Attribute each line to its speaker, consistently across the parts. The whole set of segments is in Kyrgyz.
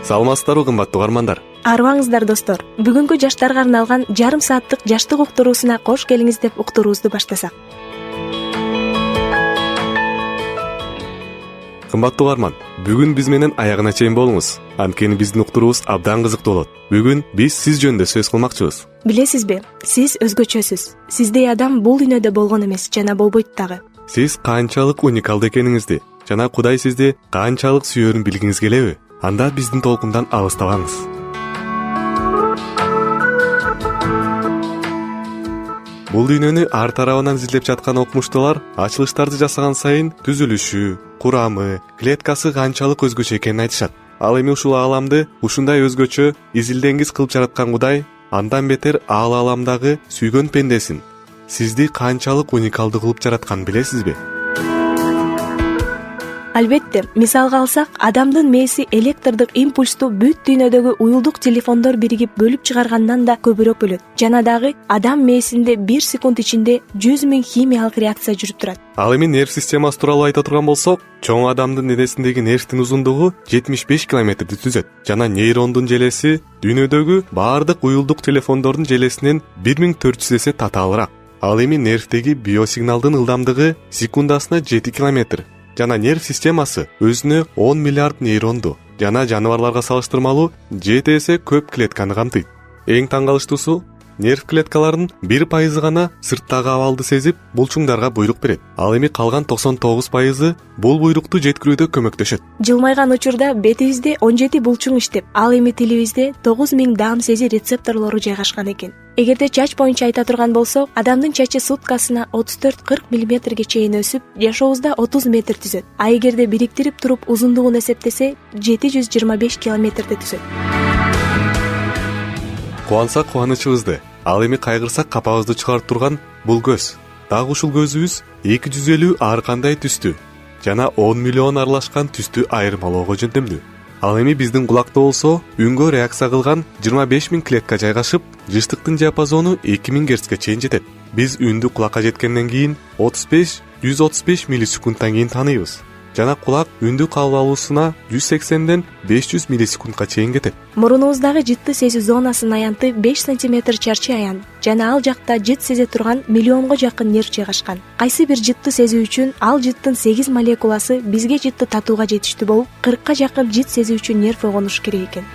Speaker 1: Саламатсыздарбы кымбаттуу угармандар.
Speaker 2: Арыбаңыздар достор. Бүгүнкү жаштарга арналган жарым сааттык жаштык уктуруусуна кош келиңиз деп уктуруубузду баштасак.
Speaker 1: Кымбаттуу угарман, бүгүн биз менен аягына чейин болуңуз. Анткени биздин уктуруубуз абдан кызыктуу болот. Бүгүн биз сиз жөнүндө сөз кылмакчыбыз.
Speaker 2: Билесизби, сиз өзгөчөсүз. Сиздей адам бул дүйнөдө болгон эмес жана болбойт дагы.
Speaker 1: Сиз канчалык уникалдуу экениңизди жана Кудай сизди канчалык сүйөрүн билгиңиз келеби? Анда биздин толкундан алыстабаңыз. Бул дүйнөнү ар тарабынан изилдеп жаткан окумуштуулар ачылыштарды жасаган сайын түзүлүшү, курамы, клеткасы канчалык өзгөчө экенин айтышат. Ал эми ушул ааламды ушундай өзгөчө изилдеңиз кылып жараткан Кудай андан бетер ал ааламдагы сүйгөн пендесин сизди канчалык уникалдуу кылып жаратканын билесизби?
Speaker 2: Албетте, мисалга алсак, адамдын мээси электрдик импульсту бүт дүйнөдөгү уюлдук телефондор биригип бөлүп чыгаргандан да көбүрөөк бөлөт. Жана дагы адам мээсинде 1 секунд ичинде 100 000 химиялык реакция жүрүп турат.
Speaker 1: Ал эми нерв системасы тууралуу айта турган болсок, чоң адамдын денесиндеги нервтин узундугу 75 километрди түзөт. Жана нейрондун желеси дүйнөдөгү баардык уюлдук телефондордун желесинен 1400 эсе татаалыраак. Ал эми нервдеги биосигналдын ылдамдыгы секундасына 7 километр. Жана нерв системасы өзүнө 10 миллиард нейронду жана жаныбарларга салыштырмалуу 7 эсе көп клетканы камтыйт. Эң таң калыштуусу, нерв клеткаларынын 1% гана сырттагы абалды сезип, булчуңдарга буйрук берет. Ал эми калган 99% бул буйрукту жеткирүүдө көмөктөшөт.
Speaker 2: Жылмайган учурда бетибизде 17 булчуң иштеп, ал эми тилибизде 9000 даам сези рецепторлору жайгашкан экен. Эгерде чач боюнча айта турган болсок, адамдын чачы суткасына 34-40 мм чейин өсүп, жашообузда 30 метр түзөт. А эгерде бириктирип туруп узундугун эсептесе, 725 километрди түзөт.
Speaker 1: Кубансак кубанычыбызды, ал эми кайгырсак капабызды чыгарып турган бул көз. Дагы ушул көзүбүз 250 ар кандай түстү жана 10 миллион аралашкан түстү айырмалоого жөндөмдүү. Ал эми биздин кулакта болсо, үнгө реакция кылган 25 000 клетка жайгашып, жыштыктын диапазону 2000 Гц чейин жетет. Биз үндү кулакка жеткенден кийин 35-135 миллисекундтан кийин тааныйбыз. Жана кулак үндү кабыл алуусуна 180ден 500 миллисекундка чейин кетет.
Speaker 2: Мурунубуздагы жытты сезүү зонасынын аянты 5 см чарчы аян жана ал жакта жыт сезе турган миллионго жакын нерв жайгашкан. Кайсы бир жытты сезүү үчүн ал жыттын 8 молекуласы бизге жытты татууга жетиштүү болуп, 40ка жакын жыт сезүү үчүн нерв огонуш керек экен.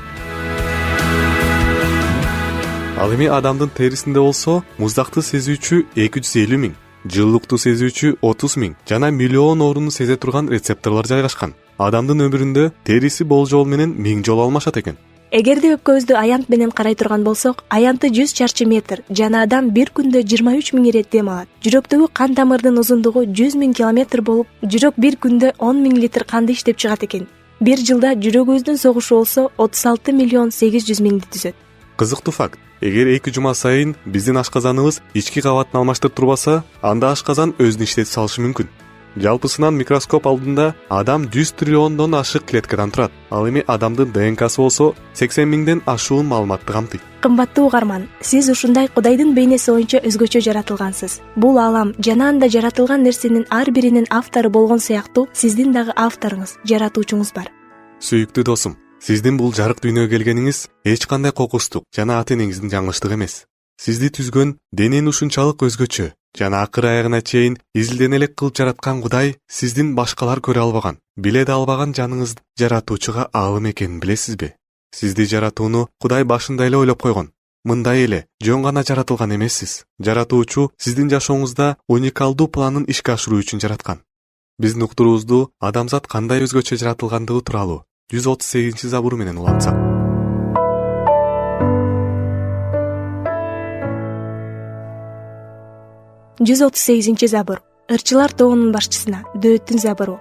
Speaker 1: Ал эми адамдын терисинде болсо, муздакты сезүүчү 250 000, жылуулукту сезүүчү 30 000 жана миллион орунду сезе турган рецепторлор жайгашкан. Адамдын өмүрүндө териси болжол менен 1000 жолу алмашат экен.
Speaker 2: Эгерде өпкөбүздү аянт менен карай турган болсок, аянты 100 чарчы метр жана адам бир күндө 23 000 ирет дем алат. Жүрөктөгү кан тамырдын узундугу 100 000 километр болуп, жүрөк бир күндө 10 000 литр канды иштеп чыгат экен. Бир жылда жүрөгүбүздүн согушу болсо 36 миллион 800 000ди түзөт.
Speaker 1: Кызыктуу факт. Эгер 2 жума сайын биздин ашказаныбыз ички кабатын алмаштырып турбаса, анда ашказан өзүн иштетип салышы мүмкүн. Жалпысынан микроскоп алдында адам 100 триллиондон ашык клеткадан турат. Ал эми адамдын ДНКсы болсо 80 000ден ашуун маалыматты камтыйт.
Speaker 2: Кымбаттуу угарман, сиз ушундай Кудайдын бейнеси боюнча өзгөчө жаратылгансыз. Бул аалам жана анда жаратылган нерсенин ар биринин автору болгон сыяктуу, сиздин дагы авторуңуз, жаратуучуңуз бар.
Speaker 1: Сүйүктүү досум, сиздин бул жарык дүйнөгө келгениңиз эч кандай кокустук жана ата-энеңиздин жаңылыштыгы эмес. Сизди түзгөн денени ушунчалык өзгөчө жана акыр аягына чейин изилдене элек кылып жараткан Кудай сиздин башкалар көрө албаган, биле да албаган жаныңызды жаратуучуга аалым экенин билесизби? Сизди жаратууну Кудай башында эле ойлоп койгон. Мындай эле жөн гана жаратылган эмессиз. Жаратуучу сиздин жашооңузда уникалдуу планын ишке ашыруу үчүн жараткан. Биздин уктуруубузду адамзат кандай өзгөчө жаратылгандыгы тууралуу 138 забур менен улантсак.
Speaker 2: Забур. Ырчылар тобунун башчысына, Дөөттүн забуру.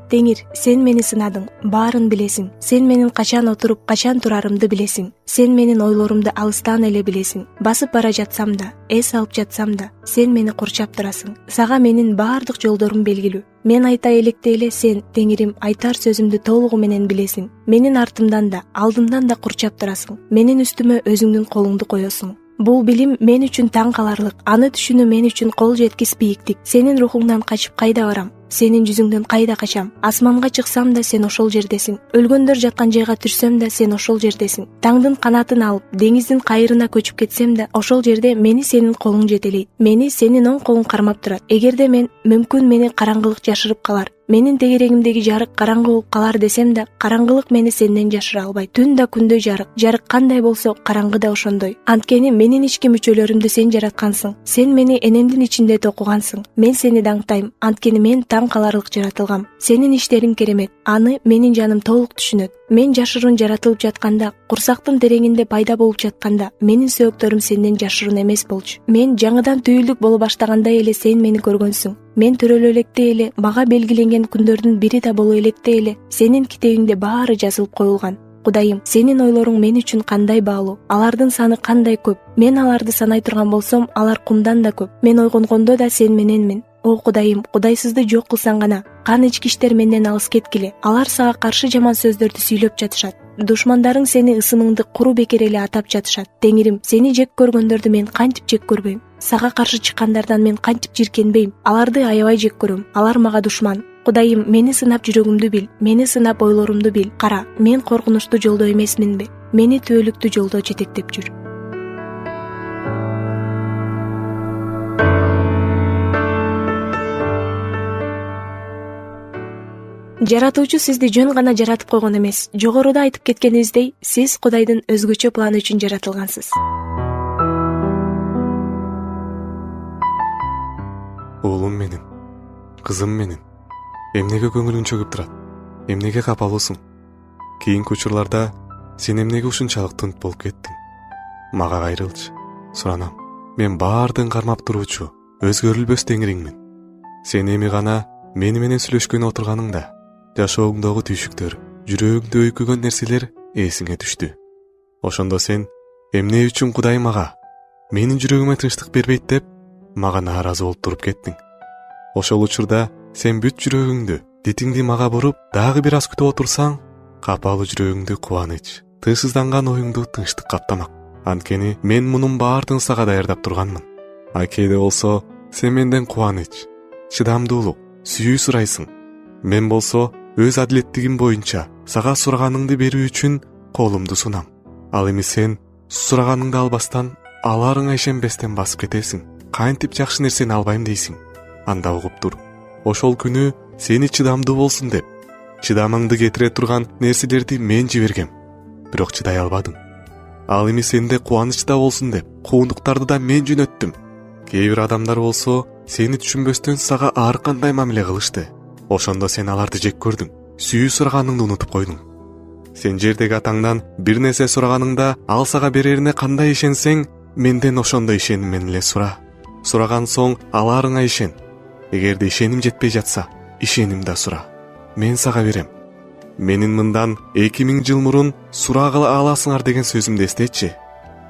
Speaker 2: Теңир, сен мени сынадың, баарын билесиң. Сен менин качан отуруп, качан турарымды билесиң. Сен менин ойлорумду алыстан эле билесиң. Басып бара жатсам да, эс алып жатсам да, сен мени курчап турасың. Сага менин баардык жолдорум белгилүү. Мен айта электе эле сен, Теңирим, айтар сөзүмдү толугу менен билесиң. Менин артымдан да, алдымдан да курчап турасың. Менин үстүмө өзүңдүн колуңду коесуң. Бул билим мен үчүн таң каларлык. Аны түшүнүү мен үчүн кол жеткис бийиктик. Сенин рухуңдан качып кайда барам? сенин жүзүңдөн кайда качам? Асманга чыксам да сен ошол жердесиң. Өлгөндөр жаткан жайга түшсөм да сен ошол жердесиң. Таңдын канатын алып, деңиздин кайрына көчүп кетсем да ошол жерде мени сенин колуң жетелейт. Мени сенин оң колуң кармап турат. Эгерде мен мүмкүн мени караңгылык жашырып калар, менин тегерегимдеги жарык караңгы болуп калар десем да, караңгылык мени сенден жашыра албайт. Түн да күндөй жарык, жарык кандай болсо, караңгы да ошондой. Анткени менин ички мүчөлөрүмдү сен жараткансың. Сен мени энемдин ичинде токугансың. Мен сени даңктайм, анткени мен таң каларлык жаратылгам. Сенин иштериң керемет. Аны менин жаным толук түшүнөт. Мен жашыруун жаратылып жатканда, курсактын тереңинде пайда болуп жатканда, менин сөөктөрүм сенден жашыруун эмес болчу. Мен жаңыдан түйүлдүк боло баштагандай эле сен мени көргөнсүң. Мен төрөлө электе эле, мага белгиленген күндөрдүн бири да боло электе эле сенин китебиңде баары жазылып коюлган. Кудайым, сенин ойлоруң мен үчүн кандай баалуу, алардын саны кандай көп. Мен аларды санай турган болсом, алар кумдан да көп. Мен ойгонгондо да сен мененмин. О Кудайым, кудайсызды жок кылсаң гана, кан ички иштер менден алыс кеткиле. Алар сага каршы жаман сөздөрдү сүйлөп жатышат. Душмандарың сени ысымыңды куру бекер эле атап жатышат. Теңирим, сени жек көргөндөрдү мен кантип жек көрбөйм? Сага каршы чыккандардан мен кантип жиркенбейм? Аларды аябай жек көрөм. Алар мага душман. Кудайым, мени сынап жүрөгүмдү бил, мени сынап ойлорумду бил. Кара, мен коркунучтуу жолдо эмесминби? Мени түбөлүктүү жолдо жетектеп жүр. Жаратуучу сизди жөн гана жаратып койгон эмес. Жогоруда айтып кеткенибиздей, сиз Кудайдын өзгөчө планы үчүн жаратылгансыз.
Speaker 1: Уулум менин, кызым менин, эмнеге көңүлүң чөгүп турат? Эмнеге капалуусуң? Кийинки учурларда сен эмнеге ушунчалык тынт болуп кеттиң? Мага кайрылчы, суранам. Мен баардыгын кармап туруучу, өзгөрүлбөс теңириңмин. Сен эми гана мени менен сүйлөшкөнү отурганыңда, жашооңдогу түйшүктөр, жүрөгүңдү өйкөгөн нерселер эсиңе түштү. Ошондо сен эмне үчүн Кудай мага, менин жүрөгүмө тынчтык бербейт деп, мага нааразы болуп туруп кеттиң. Ошол учурда сен бүт жүрөгүңдү, дитиңди мага буруп, дагы бир аз күтүп отурсаң, капалуу жүрөгүңдү кубаныч, тынчсызданган оюңду тынчтык каптамак. Анткени мен мунун баардыгын сага даярдап турганмын. А кээде болсо сен менден кубаныч, чыдамдуулук, сүйүү сурайсың. Мен болсо өз адилеттигим боюнча сага сураганыңды берүү үчүн колумду сунам. Ал эми сен сураганыңды албастан, аларыңа ишенбестен басып кетесиң. Кантип жакшы нерсени албайм дейсиң? Анда угуп тур. Ошол күнү сени чыдамдуу болсун деп, чыдамыңды кетире турган нерселерди мен жибергем. Бирок чыдай албадың. Ал эми сенде кубанычта болсун деп, куундуктарды да мен жөнөттүм. Кээ бир адамдар болсо сени түшүнбөстөн сага ар кандай мамиле кылышты. Ошондо сен аларды жек көрдүң. Сүйүү сураганыңды унутуп койдуң. Сен жердеги атаңдан бир нерсе сураганыңда, ал сага берерине кандай ишенсең, менден ошондой ишеним менен эле сура. Сураган соң аларыңа ишен. Эгерде ишеним жетпей жатса, ишеним да сура. Мен сага берем. Менин мындан 2000 жыл мурун сурагыла аласыңар деген сөзүмдү эстечи.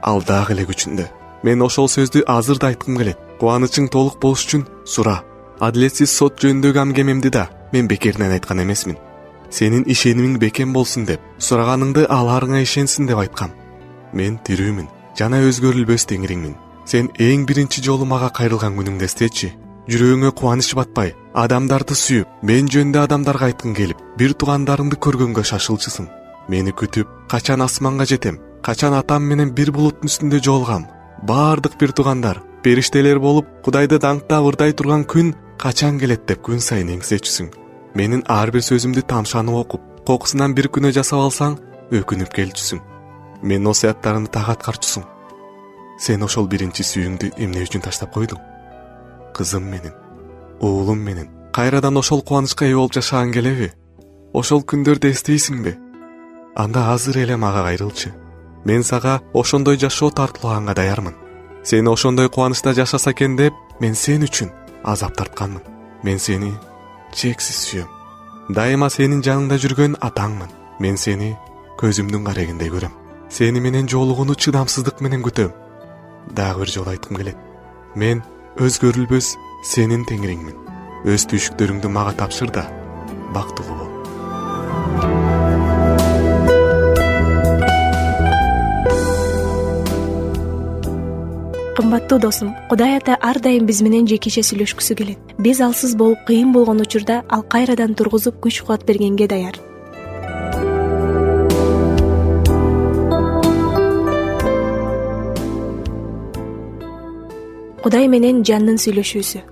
Speaker 1: Ал дагы эле күчүндө. Мен ошол сөздү азыр да айткым келет. Кубанычың толук болуш үчүн сура. Адилетсиз сот жөнүндөгү амгемемди да мен бекеринен айткан эмесмин. Сенин ишенимиң бекем болсун деп, сураганыңды аларыңа ишенсин деп айткам. Мен тирүүмүн, жана өзгөрүлбөс теңириңмин. Сен эң биринчи жолу мага кайрылган күнүңдү эстечи. Жүрөгүңө кубаныч батпай, адамдарды сүйүп, мен жөнүндө адамдарга айткың келип, бир туугандарыңды көргөнгө шашылчысың. Мени күтүп, качан асманга жетем, качан атам менен бир булуттун үстүндө жолугам. Баардык бир туугандар, периштелер болуп, Кудайды даңктап ырдай турган күн качан келет деп күн сайын эңсечүсүң. Менин ар бир сөзүмдү тамшанып окуп, кокусунан бир күнөө жасап алсаң, өкүнүп келчүсүң. Мен насааттарыңды так аткарчусуң. Сен ошол биринчи сүйүүңдү эмне үчүн таштап койдуң? Кызым менин, уулум менин, кайрадан ошол кубанычка ээ болуп жашаган келеби? Ошол күндөрдү эстейсиңби? Анда азыр эле мага кайрылчы. Мен сага ошондой жашоо тартуулаганга даярмын. Сени ошондой кубанычта жашаса экен деп, мен сен үчүн азап тартканмын. Мен сени чексиз сүйөм. Дайыма сенин жаныңда жүргөн атаңмын. Мен сени көзүмдүн карегиндей көрөм. Сени менен жолугууну чыдамсыздык менен күтөм. Дагы бир жолу айткым келет. Мен өзгөрүлбөс сенин теңириңмин. Өз түйшүктөрүңдү мага тапшыр да, бактылуу бол.
Speaker 2: Кымбаттуу досум, Кудай Ата ар дайым биз менен жекеше сүйлөшкүсү келет. Биз алсыз болуп кыйын болгон учурда ал кайрадан тургузуп күч кубат бергенге даяр. Кудай менен жандын сүйлөшүүсү.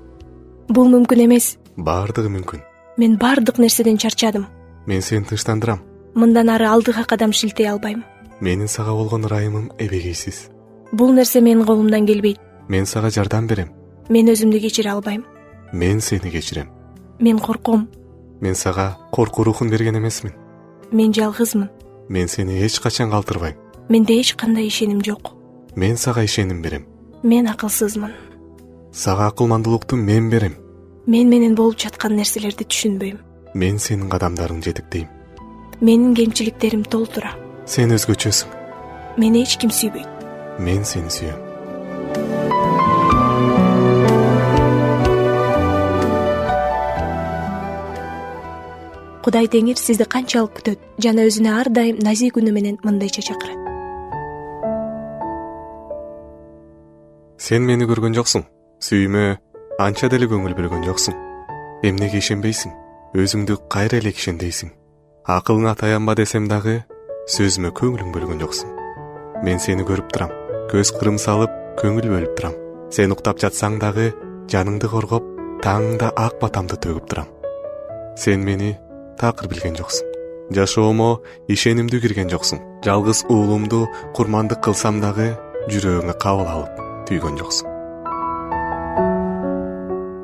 Speaker 2: Бул мүмкүн эмес.
Speaker 1: Баардыгы мүмкүн.
Speaker 2: Мен бардык нерседен чарчадым.
Speaker 1: Мен сени тынчтандырам.
Speaker 2: Мындан ары алдыга кадам шилтей албайм.
Speaker 1: Менин сага болгон ырайымым эбегейсиз.
Speaker 2: Бул нерсе менин колумдан келбейт.
Speaker 1: Мен сага жардам берем.
Speaker 2: Мен өзүмдү кечире албайм.
Speaker 1: Мен сени кечирем.
Speaker 2: Мен корком.
Speaker 1: Мен сага коркуу рухун берген эмесмин.
Speaker 2: Мен жалгызмын.
Speaker 1: Мен сени эч качан калтырбайм.
Speaker 2: Менде эч кандай ишеним жок.
Speaker 1: Мен сага ишеним берем.
Speaker 2: Мен акылсызмын.
Speaker 1: Сага акылмандуулукту мен берем.
Speaker 2: Мен менен болуп жаткан нерселерди түшүнбөйм.
Speaker 1: Мен сенин кадамдарыңды жетектейм.
Speaker 2: Менин кемчиликтерим толтура.
Speaker 1: Сен өзгөчөсүң.
Speaker 2: Мени эч ким сүйбөйт.
Speaker 1: Мен сени сүйөм.
Speaker 2: Кудай Теңир сизди канчалык күтөт жана өзүнө ар дайым назик үнү менен мындайча чакырат.
Speaker 1: Сен мени көргөн жоксуң. Сүйүмө анча деле көңүл бөлгөн жоксуң. Эмнеге ишенбейсиң? Өзүңдү кайра эле ишендейсиң. Акылыңа таянба десем дагы, сөзүмө көңүлүң бөлгөн жоксуң. Мен сени көрүп турам. Көз кырым салып, көңүл бөлүп турам. Сен уктап жатсаң дагы, жаныңды коргоп, таңыңда ак батамды төгүп турам. Сен мени такыр билген жоксуң. Жашоомо ишенимдүү кирген жоксуң. Жалгыз уулумду курмандык кылсам дагы, жүрөгүңө кабыл алып түйгөн жоксуң.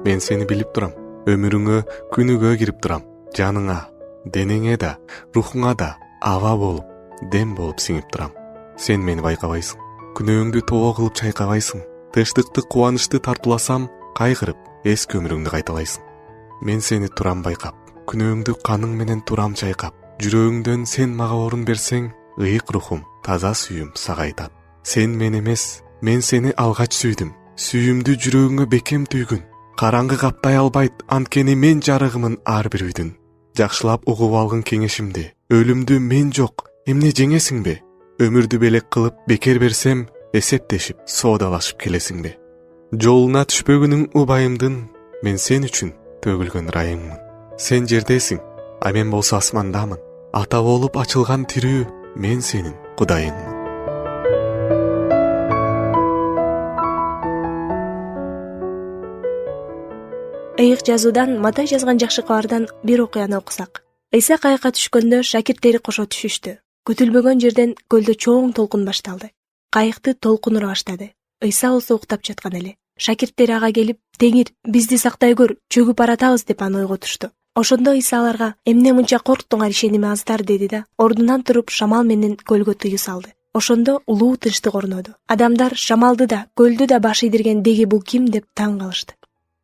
Speaker 1: Мен сени билип турам. Өмүрүңө күнүгө кирип турам. Жаныңа, денеңе да, рухуңа да аба болуп, дем болуп сиңип турам. Сен мени байкабайсың. Күнөөңдү тоо кылып чайкабайсың. Тынчтыкты, кубанычты тартууласам, кайгырып, эски өмүрүңдү кайталайсың. Мен сени турам байкап, күнөөңдү каның менен турам чайкап, жүрөгүңдөн сен мага орун берсең, ыйык рухум, таза сүйүм сага айтат. Сен мен эмес, мен сени алгач сүйдүм. Сүйүмдү жүрөгүңө бекем түйгүн. Караңгы каптай албайт, анткени мен жарыгымын ар бир үйдүн. Жакшылап угуп алгын кеңешимди. Өлүмдү мен жок, эмне жеңесиңби? Өмүрдү белек кылып бекер берсем, эсептешип, соодалашып келесиңби? Жолуна түшпөгүнүң убайымдын, мен сен үчүн төгүлгөн ырайыммын. Сен жердесиң, а мен болсо асмандамын. Ата болуп ачылган тирүү, мен сенин Кудайыңмын.
Speaker 2: Ыйык жазуудан Матай жазган жакшы кабардан бир окуяны окусак. Ыйса кайыкка түшкөндө шакирттери кошо түшүштү. Күтүлбөгөн жерден көлдө чоң толкун башталды. Кайыкты толкун ура баштады. Ыйса болсо уктап жаткан эле. Шакирттери ага келип, "Теңир, бизди сактай көр, чөгүп баратабыз" деп аны ойготушту. Ошондо Ыйса аларга "Эмне мынча корктуңар, ишеними аздар" деди да, ордунан туруп шамал менен көлгө тыюу салды. Ошондо улуу тынчтык орноду. Адамдар шамалды да, көлдү да баш ийдирген деги бул ким деп таң калышты.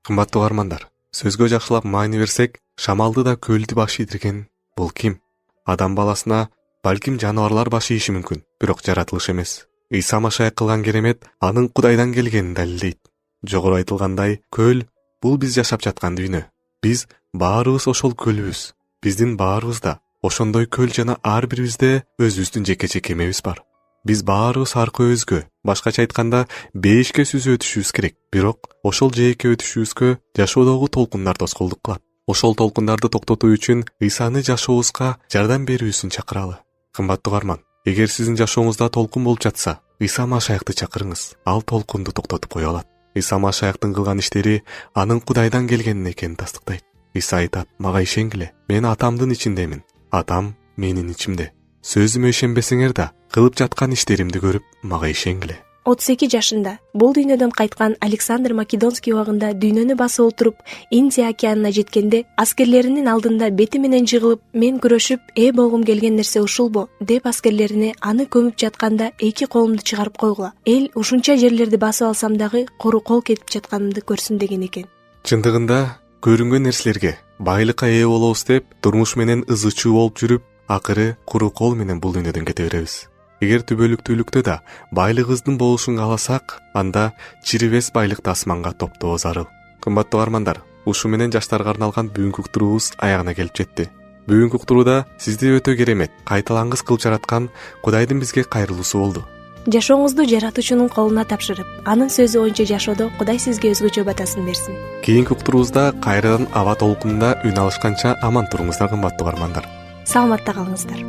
Speaker 1: Кымбаттуу угармандар, сөзгө жакшылап маани берсек, шамалды да көлдү баш ийдирген бул ким? Адам баласына балким жаныбарлар баш ийиши мүмкүн, бирок жаратылыш эмес. Ыйса Машайык кылган керемет анын Кудайдан келгенин далилдейт. Жогору айтылгандай, көл бул биз жашап жаткан дүйнө. Биз баарыбыз ошол көлбүз. Биздин баарыбызда ошондой көл жана ар бирибизде өзүбүздүн жеке кемебиз бар. Биз баарыбыз аркы өзгө, башкача айтканда, бейишке сүзүп өтүшүбүз керек. Бирок ошол жээкке өтүшүбүзгө жашоодогу толкундар тоскоолдук кылат. Ошол толкундарды токтотуу үчүн Ыйсаны жашообузга жардам берүүсүн чакыралы. Кымбаттуу угарман, эгер сиздин жашооңузда толкун болуп жатса, Ыйса Машайыкты чакырыңыз. Ал толкунду токтотуп кое алат. Ыйса Машайыктын кылган иштери анын Кудайдан келгенин экенин тастыктайт. Ыйса айтат: "Мага ишенгиле, мен Атамдын ичиндемин. Атам менин ичимде. Сөзүмө ишенбесеңер да, кылып жаткан иштеримди көрүп, мага ишенгиле." 32 жашында бул дүйнөдөн кайткан Александр Македонский убагында дүйнөнү басып отуруп Индия океанына жеткенде, аскерлеринин алдында бети менен жыгылып, "Мен күрөшүп, болгум келген нерсе ушулбу?" деп аскерлерине аны көмүп жатканда эки колумду чыгарып койгула. Эл ушунча жерлерди басып алсам дагы кору кол кетип жатканымды көрсүн деген экен. Чындыгында көрүнгөн нерселерге байлыкка ээ болобуз деп турмуш менен ызы чуу болуп жүрүп, акыры куру кол менен бул дүйнөдөн кете беребиз. Эгер түбөлүктүүлүктө да байлыгыбыздын болушун кааласак, анда чирибес байлыкты асманга топтоо зарыл. Кымбаттуу угармандар, ушу менен жаштарга арналган бүгүнкү уктуруубуз аягына келип жетти. Бүгүнкү уктурууда сизди өтө керемет, кайталангыс кылып жараткан Кудайдын бизге кайрылуусу болду.
Speaker 2: жашооңузду жаратуучунун колуна тапшырып, анын сөзү боюнча жашоодо Кудай сизге өзгөчө батасын берсин.
Speaker 1: Кийинки уктуруубузда кайрадан аба толкунунда үн алышканча аман туруңуздар, кымбаттуу угармандар.
Speaker 2: Саламатта калыңыздар.